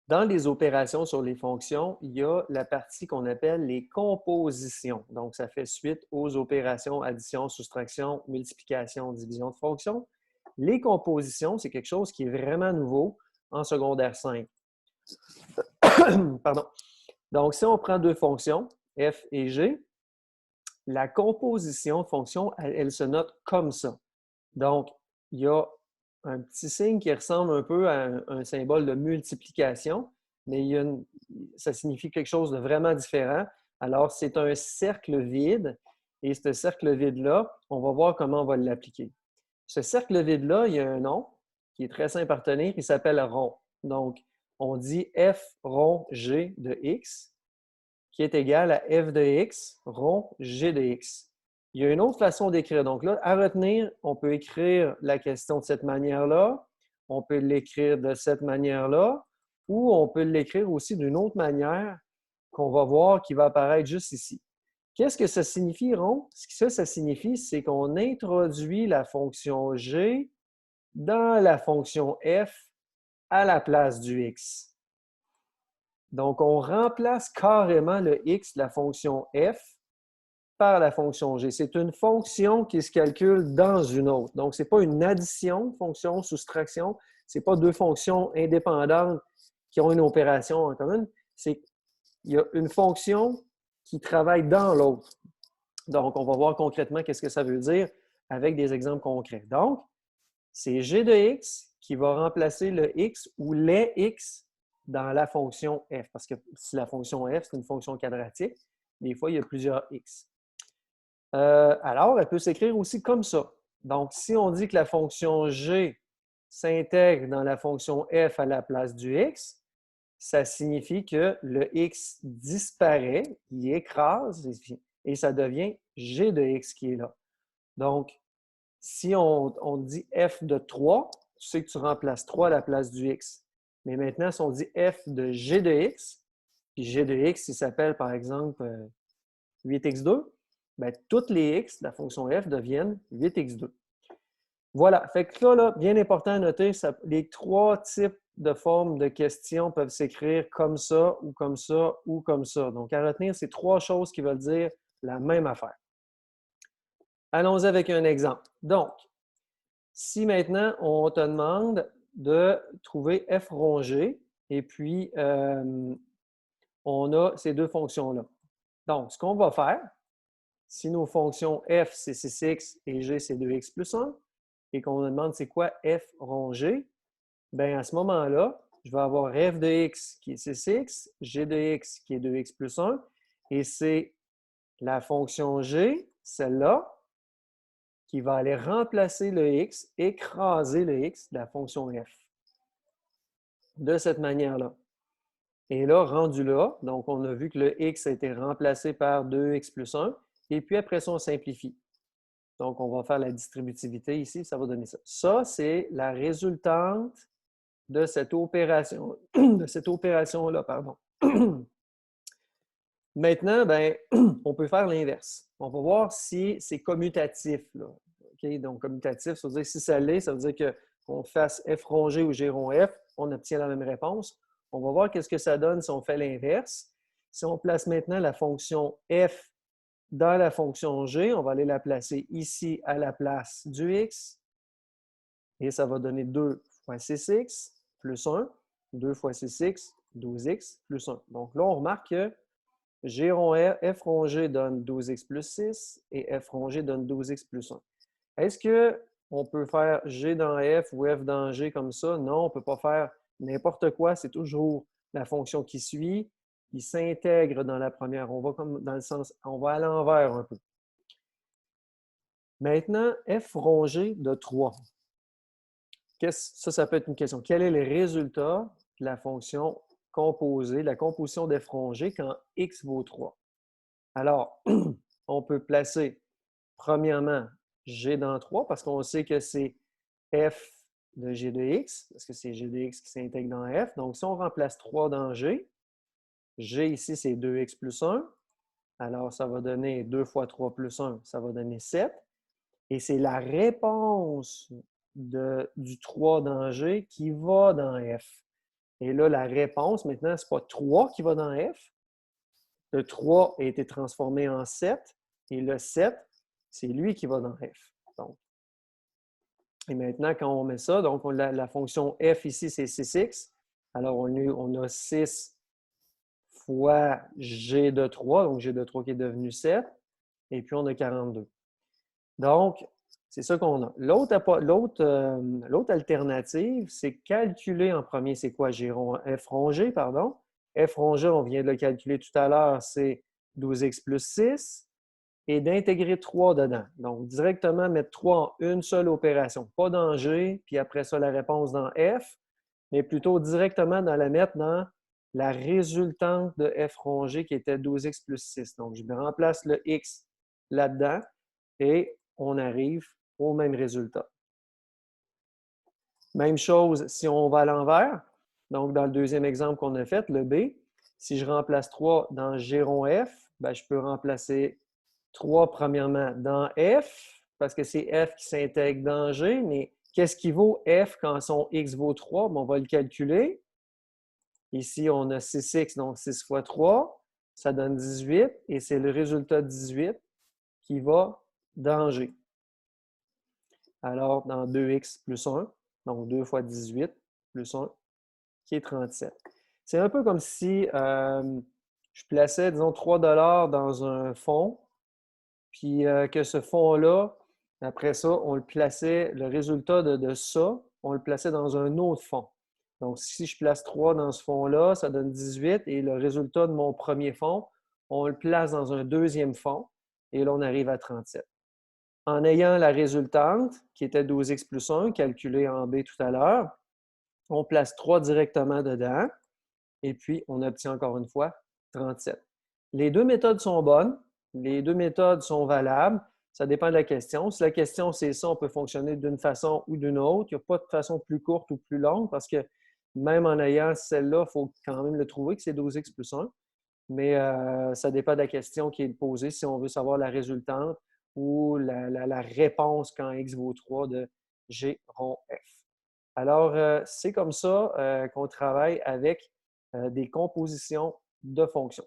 Dans les opérations sur les fonctions, il y a la partie qu'on appelle les compositions. Donc, ça fait suite aux opérations addition, soustraction, multiplication, division de fonctions. Les compositions, c'est quelque chose qui est vraiment nouveau en secondaire 5. Pardon. Donc, si on prend deux fonctions, f et g, la composition de fonctions, elle se note comme ça. Donc, il y a un petit signe qui ressemble un peu à un symbole de multiplication, mais ça signifie quelque chose de vraiment différent. Alors, c'est un cercle vide, et ce cercle vide-là, on va voir comment on va l'appliquer. Ce cercle vide-là, il y a un nom qui est très simple à retenir, il s'appelle rond. Donc, on dit f rond g de x, qui est égal à f de x rond g de x. Il y a une autre façon d'écrire. Donc là, à retenir, on peut écrire la question de cette manière-là, on peut l'écrire de cette manière-là, ou on peut l'écrire aussi d'une autre manière qu'on va voir qui va apparaître juste ici. Qu'est-ce que ça signifie, rond? Ce que ça signifie, c'est qu'on introduit la fonction g dans la fonction f à la place du x. Donc, on remplace carrément le x, la fonction f, par la fonction g. C'est une fonction qui se calcule dans une autre. Donc, ce n'est pas une addition, fonction, soustraction. Ce n'est pas deux fonctions indépendantes qui ont une opération en commun. C'est qu'il y a une fonction qui travaille dans l'autre. Donc, on va voir concrètement qu'est-ce que ça veut dire avec des exemples concrets. Donc, c'est g de x qui va remplacer le x ou les x dans la fonction f. Parce que si la fonction f, c'est une fonction quadratique, des fois, il y a plusieurs x. Alors, elle peut s'écrire aussi comme ça. Donc, si on dit que la fonction g s'intègre dans la fonction f à la place du x, ça signifie que le x disparaît, il écrase, et ça devient g de x qui est là. Donc, si on dit f de 3, tu sais que tu remplaces 3 à la place du x. Mais maintenant, si on dit f de g de x, puis g de x, il s'appelle par exemple 8x2, bien, toutes les x de la fonction f deviennent 8x2. Voilà. Fait que là, bien important à noter, les trois types de formes de questions peuvent s'écrire comme ça, ou comme ça, ou comme ça. Donc, à retenir, c'est trois choses qui veulent dire la même affaire. Allons-y avec un exemple. Donc, si maintenant, on te demande de trouver f rongé, et puis on a ces deux fonctions-là. Donc, ce qu'on va faire, si nos fonctions f, c'est 6x et g, c'est 2x plus 1, et qu'on nous demande c'est quoi f rongé, bien à ce moment-là, je vais avoir f de x qui est 6x, g de x qui est 2x plus 1, et c'est la fonction g, celle-là, qui va aller remplacer le x, écraser le x de la fonction f. De cette manière-là. Et là, rendu là, donc on a vu que le x a été remplacé par 2x plus 1, et puis après ça, on simplifie. Donc, on va faire la distributivité ici, ça va donner ça. Ça, c'est la résultante de cette opération, de cette opération-là, pardon. Maintenant, ben, on peut faire l'inverse. On va voir si c'est commutatif, là. Okay? Donc, commutatif, ça veut dire si ça l'est, ça veut dire qu'on fasse f rongé ou g rond f, on obtient la même réponse. On va voir qu'est-ce que ça donne si on fait l'inverse. Si on place maintenant la fonction f dans la fonction g, on va aller la placer ici à la place du x, et ça va donner 2 fois 6x plus 1, 2 fois 6x, 12x plus 1. Donc là, on remarque que g rond f rond g donne 12x plus 6 et f rond g donne 12x plus 1. Est-ce qu'on peut faire g dans f ou f dans g comme ça? Non, on ne peut pas faire n'importe quoi. C'est toujours la fonction qui suit, qui s'intègre dans la première. On va comme dans le sens, on va à l'envers un peu. Maintenant, f rond g de 3. Ça peut être une question. Quel est le résultat de la fonction composée, la composition d'f rond g quand x vaut 3? Alors, on peut placer, premièrement, g dans 3, parce qu'on sait que c'est f de g de x, parce que c'est g de x qui s'intègre dans f. Donc, si on remplace 3 dans g, g ici, c'est 2x plus 1. Alors, ça va donner 2 fois 3 plus 1, ça va donner 7. Et c'est la réponse du 3 dans g qui va dans f. Et là, la réponse, maintenant, ce n'est pas 3 qui va dans F. Le 3 a été transformé en 7. Et le 7, c'est lui qui va dans F. Donc, et maintenant, quand on met ça, donc la fonction f ici, c'est 6x. Alors, on a 6 fois g de 3, donc g de 3 qui est devenu 7. Et puis, on a 42. Donc, c'est ça qu'on a. L'autre alternative, c'est calculer en premier, c'est quoi? F rond g, pardon. F rond g, on vient de le calculer tout à l'heure, c'est 12x plus 6 et d'intégrer 3 dedans. Donc, directement mettre 3 en une seule opération. Pas dans G, puis après ça, la réponse dans F, mais plutôt directement dans la mettre dans la résultante de F rond G qui était 12x plus 6. Donc, je me remplace le x là-dedans et on arrive au même résultat. Même chose si on va à l'envers. Donc, dans le deuxième exemple qu'on a fait, le B, si je remplace 3 dans G rond F, bien, je peux remplacer 3 premièrement dans F, parce que c'est F qui s'intègre dans G, mais qu'est-ce qui vaut F quand son X vaut 3? Bien, on va le calculer. Ici, on a 6x, donc 6 fois 3, ça donne 18, et c'est le résultat de 18 qui va dans G. Alors, dans 2x plus 1, donc 2 fois 18 plus 1, qui est 37. C'est un peu comme si je plaçais, disons, 3 dans un fonds, puis que ce fonds-là, après ça, on le plaçait, le résultat de ça, on le plaçait dans un autre fonds. Donc, si je place 3 dans ce fonds-là, ça donne 18, et le résultat de mon premier fonds, on le place dans un deuxième fonds, et là, on arrive à 37. En ayant la résultante, qui était 12x plus 1, calculée en B tout à l'heure, on place 3 directement dedans, et puis on obtient encore une fois 37. Les deux méthodes sont bonnes, les deux méthodes sont valables, ça dépend de la question. Si la question c'est ça, on peut fonctionner d'une façon ou d'une autre. Il n'y a pas de façon plus courte ou plus longue parce que même en ayant celle-là, il faut quand même le trouver que c'est 12x plus 1. Mais ça dépend de la question qui est posée si on veut savoir la résultante ou la réponse quand x vaut 3 de G rond F. Alors, c'est comme ça qu'on travaille avec des compositions de fonctions.